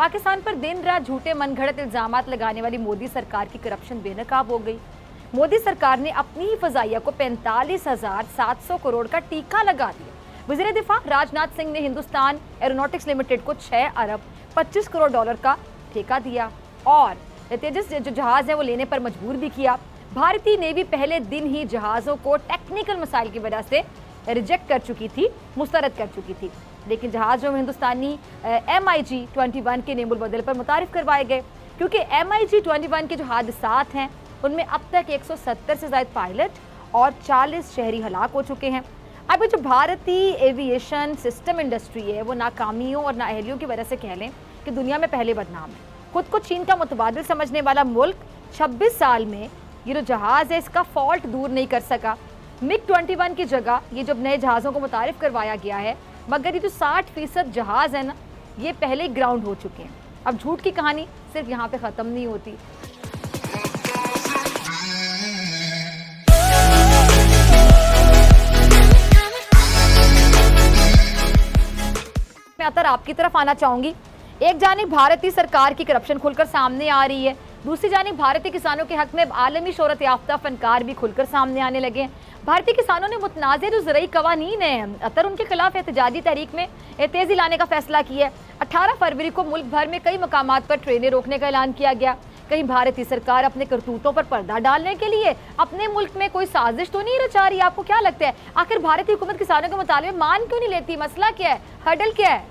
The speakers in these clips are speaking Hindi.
पाकिस्तान पर दिन रात झूठे मनगढ़ंत इल्जामात लगाने वाली मोदी सरकार की करप्शन बेनकाब हो गई। मोदी सरकार ने अपनी ही फजाइया को 45,700 करोड़ का टीका लगा दिया। वज़ीर दिफा राजनाथ सिंह ने हिंदुस्तान एरोनॉटिक्स लिमिटेड को 6 अरब 25 करोड़ डॉलर का ठेका दिया और तेजस जो जहाज है वो लेने पर मजबूर भी किया। भारतीय नेवी पहले दिन ही जहाज़ों को टेक्निकल मसाइल की वजह से रिजेक्ट कर चुकी थी, मुस्तरद कर चुकी थी, लेकिन जहाज़ों में हिंदुस्तानी MiG-21 के नेमुल बदल पर मुतारिफ करवाए गए, क्योंकि MiG-21 के जो हादसात हैं उनमें अब तक 170 से ज़ायद पायलट और 40 शहरी हलाक हो चुके हैं। अब जो भारतीय एविएशन सिस्टम इंडस्ट्री है वो नाकामियों और नाअहलियों की वजह से कह लें कि दुनिया में पहले बदनाम है। खुद को चीन का मुतबादिल समझने वाला मुल्क 26 साल में ये जो जहाज़ है इसका फॉल्ट दूर नहीं कर सका। MiG-21 की जगह ये जब नए जहाज़ों को मुतारिफ करवाया गया है, मगर ये जो 60% जहाज़ है ना, ये पहले ही ग्राउंड हो चुके हैं। अब झूठ की कहानी सिर्फ यहाँ पे ख़त्म नहीं होती। मैं अतर आपकी तरफ आना चाहूंगी। एक जानिब भारतीय सरकार की करप्शन खुलकर सामने आ रही है, दूसरी जानिब भारतीय किसानों के हक में आलमी शोहरत याफ्ता फनकार भी खुलकर सामने आने लगे हैं। भारतीय किसानों ने मुतनाज़ जो ज़रई कवानीन है अतर उनके खिलाफ एहतजाजी तहरीक में तेज़ी लाने का फैसला किया है। 18 फरवरी को मुल्क भर में कई मकामात पर ट्रेनें रोकने का ऐलान किया गया। कहीं भारतीय सरकार अपने करतूतों पर पर्दा डालने के लिए अपने मुल्क में कोई साजिश तो नहीं रचा रही? आपको क्या लगता है, आखिर भारतीय हुकूमत किसानों के मुतालिबे मान क्यों नहीं लेती? मसला क्या है, हडल क्या है?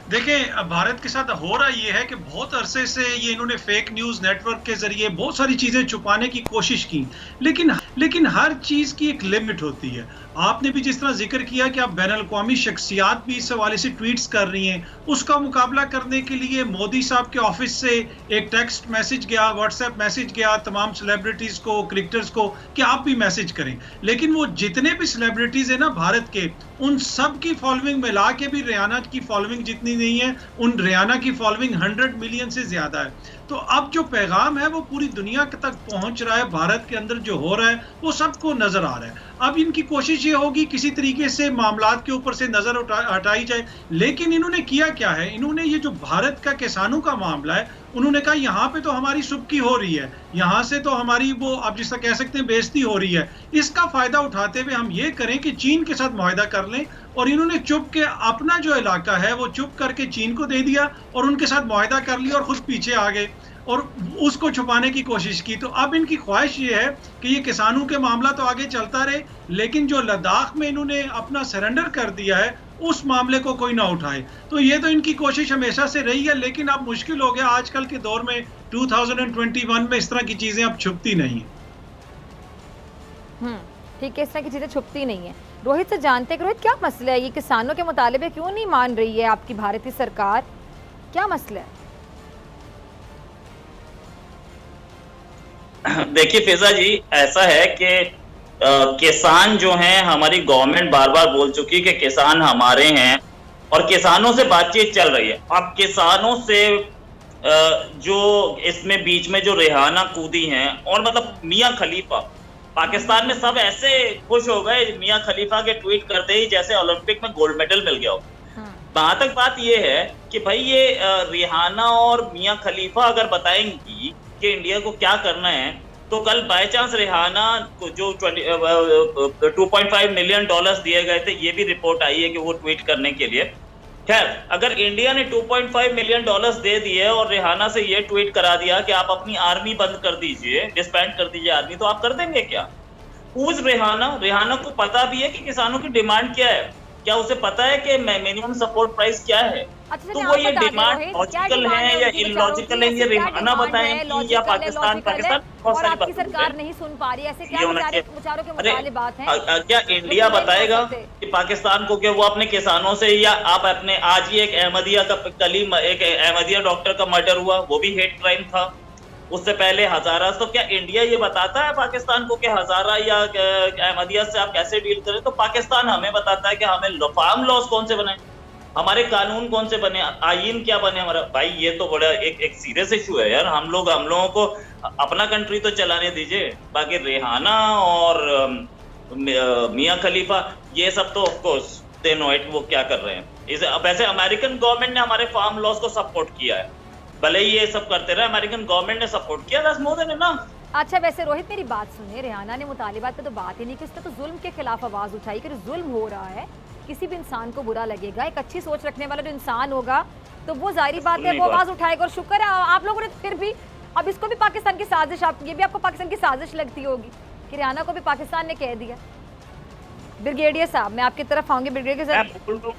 देखिए, भारत के साथ हो रहा ये है कि बहुत अरसे से ये इन्होंने फेक न्यूज़ नेटवर्क के जरिए बहुत सारी चीज़ें छुपाने की कोशिश की, लेकिन हर चीज़ की एक लिमिट होती है। आपने भी जिस तरह जिक्र किया कि आप बैनुल-अक़वामी शख्सियात भी इस हवाले से ट्वीट्स कर रही हैं, उसका मुकाबला करने के लिए मोदी साहब के ऑफिस से एक टेक्स्ट मैसेज गया, व्हाट्सएप मैसेज गया तमाम सेलिब्रिटीज़ को, क्रिकेटर्स को कि आप भी मैसेज करें। लेकिन वो जितने भी सेलिब्रिटीज़ हैं ना भारत के, उन सब की फॉलोइंग मिला के भी रियाना की फॉलोइंग जितनी नहीं है, उन रियाना की फॉलोइंग 100 मिलियन से ज्यादा है। तो अब जो पैगाम है वो पूरी दुनिया तक पहुंच रहा है, भारत के अंदर जो हो रहा है वो सबको नजर आ रहा है। अब इनकी कोशिश ये होगी किसी तरीके से मामलात के ऊपर से नजर हटाई जाए, लेकिन इन्होंने किया क्या है, इन्होंने ये जो भारत का किसानों का मामला है, उन्होंने कहा यहाँ पे तो हमारी सुबकी हो रही है, यहाँ से तो हमारी वो आप जिसका कह सकते हैं बेइज्जती हो रही है, इसका फायदा उठाते हुए हम ये करें कि चीन के साथ मुआहदा कर लें। और इन्होंने चुप के अपना जो इलाका है वो चुप करके चीन को दे दिया और उनके साथ मुआहदा कर लिया और खुद पीछे आ गए और उसको छुपाने की कोशिश की। तो अब इनकी ख्वाहिश ये है कि ये किसानों के मामला तो आगे चलता रहे, लेकिन जो लद्दाख में इन्होंने अपना सरेंडर कर दिया है उस मामले को कोई ना उठाए। तो ये तो इनकी कोशिश हमेशा से रही है, लेकिन अब मुश्किल हो गया आजकल के दौर में 2021 में इस तरह की चीजें अब छुपती नहीं है। ठीक है, इस तरह की चीजें छुपती नहीं है। रोहित से जानते हैं, रोहित क्या मसला है, ये किसानों के मुतालिबे क्यों नहीं मान रही है आपकी भारतीय सरकार, क्या मसला है? देखिए फिजा जी, ऐसा है कि किसान जो हैं, हमारी गवर्नमेंट बार बार बोल चुकी कि किसान हमारे हैं और किसानों से बातचीत चल रही है। अब किसानों से जो इसमें बीच में जो रेहाना कूदी हैं और मतलब मियां खलीफा, पाकिस्तान में सब ऐसे खुश हो गए मियां खलीफा के ट्वीट करते ही जैसे ओलंपिक में गोल्ड मेडल मिल गया हो। वहां तक बात ये है कि भाई ये रेहाना और मियां खलीफा अगर बताएंगी कि इंडिया को क्या करना है, तो कल बाय चांस रेहाना को जो 2.5 मिलियन डॉलर्स दिए गए थे, ये भी रिपोर्ट आई है कि वो ट्वीट करने के लिए। खैर, अगर इंडिया ने 2.5 मिलियन डॉलर्स दे दिए और रेहाना से ये ट्वीट करा दिया कि आप अपनी आर्मी बंद कर दीजिए, डिसबैंड कर दीजिए आर्मी, तो आप कर देंगे क्या? उस रेहाना को पता भी है कि किसानों की डिमांड क्या है, क्या उसे पता है कि मिनिमम सपोर्ट प्राइस क्या है? तो वो ये डिमांड लॉजिकल है या इलॉजिकल है, ये रेहाना बताएंगी या पाकिस्तान और आपकी सरकार नहीं सुन पा रही, ऐसे क्या विचारों के मुताबिक बात है? क्या इंडिया बताएगा कि पाकिस्तान को कि वो अपने किसानों से, या आप अपने आज ही एक अहमदिया का एक अहमदिया डॉक्टर का मर्डर हुआ, वो भी हेट क्राइम था, उससे पहले हजारा। तो क्या इंडिया ये बताता है पाकिस्तान को कि हजारा या अहमदिया से आप कैसे डील करें? तो पाकिस्तान हमें बताता है कि हमें फार्म लॉज कौन से बनाए, हमारे कानून कौन से बने, आईन क्या बने हमारा। भाई ये तो बड़ा एक सीरियस इशू है यार। हम लोगों को अपना कंट्री तो चलाने दीजिए। बाकी रेहाना और मियां खलीफा ये सब तो of course they know it, वो क्या कर रहे हैं। वैसे अमेरिकन गवर्नमेंट ने हमारे फार्म लॉस को सपोर्ट किया है, भले ही ये सब करते रहे, अमेरिकन गवर्नमेंट ने सपोर्ट किया, दैट्स मोर देन इनफ। अच्छा वैसे रोहित मेरी बात सुनिए, रिहाना ने मुतालिबात पे तो बात ही नहीं की, उसने तो जुल्म के खिलाफ आवाज उठाई कि जुल्म हो रहा है, किसी भी इंसान को बुरा लगेगा, एक अच्छी सोच रखने वाला जो इंसान होगा तो वो जाहिर बात है वो आवाज उठाएगा। और शुक्र है आप लोगों ने फिर भी, अब इसको भी पाकिस्तान की साजिश, आप ये भी आपको पाकिस्तान की साजिश लगती होगी कि रिहाना को भी पाकिस्तान ने कह दिया। ब्रिगेडियर साहब मैं आपकी तरफ आऊंगी, ब्रिगेडियर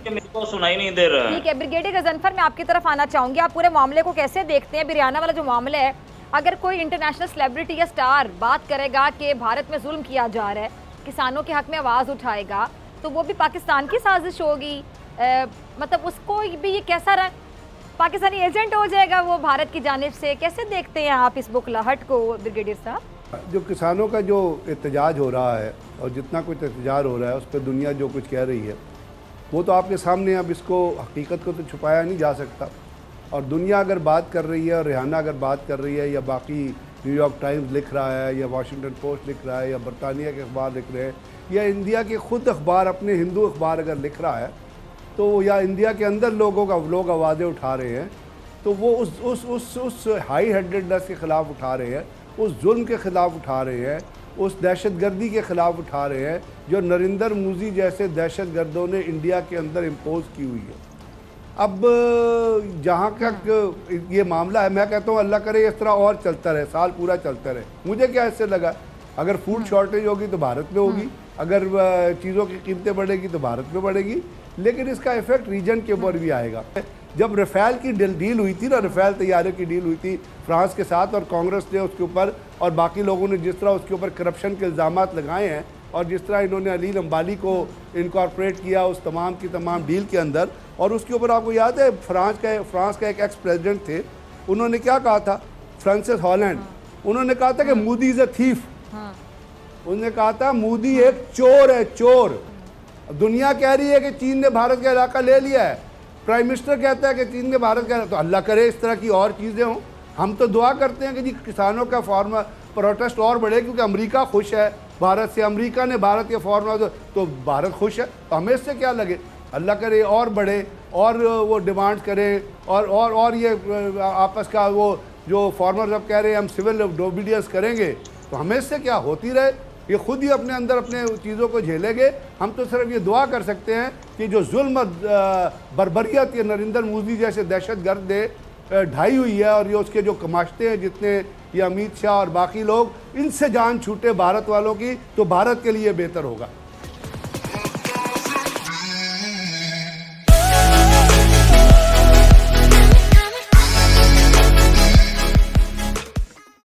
मेरे को सुनाई नहीं दे रहा है। ठीक है ब्रिगेडियर गजनफर मैं आपकी तरफ आना चाहूंगी, आप पूरे मामले को कैसे देखते हैं? रिहाना वाला जो मामला है, अगर कोई इंटरनेशनल सेलिब्रिटी या स्टार बात करेगा कि भारत में जुल्म किया जा रहा है, किसानों के हक में आवाज उठाएगा, तो वो भी पाकिस्तान की साजिश होगी, मतलब उसको भी ये कैसा रहा, पाकिस्तानी एजेंट हो जाएगा वो भारत की जानिब से? कैसे देखते हैं आप इस बुखलाहट को ब्रिगेडियर साहब? जो किसानों का जो एहतजाज हो रहा है और जितना कुछ एहतजाज हो रहा है उस पर दुनिया जो कुछ कह रही है वो तो आपके सामने, अब इसको हकीकत को तो छुपाया नहीं जा सकता। और दुनिया अगर बात कर रही है और रिहाना अगर बात कर रही है, या बाकी न्यूयॉर्क टाइम्स लिख रहा है, या वाशिंगटन पोस्ट लिख रहा है, या बरतानिया के अखबार लिख रहे हैं, या इंडिया के ख़ुद अखबार, अपने हिंदू अखबार अगर लिख रहा है, तो या इंडिया के अंदर लोग आवाज़ें उठा रहे हैं, तो वो उस हाई हेडेडनेस के ख़िलाफ़ उठा रहे हैं, उस जुल्म के ख़िलाफ़ उठा रहे हैं, उस दहशतगर्दी के ख़िलाफ़ उठा रहे हैं जो नरेंद्र मोदी जैसे दहशतगर्दों ने इंडिया के अंदर इम्पोज़ की हुई है। अब जहाँ तक ये मामला है, मैं कहता हूँ अल्लाह करे इस तरह और चलता रहे, साल पूरा चलता रहे। मुझे क्या इससे लगा, अगर फूड शॉर्टेज होगी तो भारत में होगी, अगर चीज़ों की कीमतें बढ़ेगी तो भारत में बढ़ेगी, लेकिन इसका इफेक्ट रीजन के ऊपर भी आएगा। जब रफ़ेल की डील हुई थी ना, रफ़ेल तैयारियों की डील हुई थी फ्रांस के साथ, और कांग्रेस ने उसके ऊपर और बाकी लोगों ने जिस तरह उसके ऊपर करप्शन के इल्ज़ाम लगाए हैं, और जिस तरह इन्होंने अली अंबाली को इनकॉर्पोरेट किया उस तमाम की तमाम डील के अंदर, और उसके ऊपर आपको याद है फ्रांस का एक एक्स प्रेसिडेंट थे, उन्होंने क्या कहा था, फ्रांसिस हॉलैंड, उन्होंने कहा था कि मोदी इज़ अ थीफ, उन्होंने कहा था मोदी एक चोर है, चोर। दुनिया कह रही है कि चीन ने भारत का इलाका ले लिया है, प्राइम मिनिस्टर कहता है कि चीन ने भारत का, तो अल्लाह करे इस तरह की और चीज़ें हों। हम तो दुआ करते हैं कि जी किसानों का फार्मर प्रोटेस्ट और बढ़े, क्योंकि अमेरिका खुश है भारत से, अमेरिका ने भारत के फार्मर, तो भारत खुश है, तो हमें इससे क्या लगे, अल्लाह करे और बढ़े और वो डिमांड करें, और ये आपस का वो जो फार्मर्स अब कह रहे हैं हम सिविल ओबीडियंस करेंगे, तो हमें इससे क्या, होती रहे, ये खुद ही अपने अंदर अपने चीज़ों को झेलेंगे। हम तो सिर्फ ये दुआ कर सकते हैं कि जो जुल्म बर्बरियत ये नरेंद्र मोदी जैसे दहशतगर्द ने ढाई हुई है, और ये उसके जो कमाशते हैं जितने ये अमित शाह और बाकी लोग, इनसे जान छूटे भारत वालों की, तो भारत के लिए बेहतर होगा।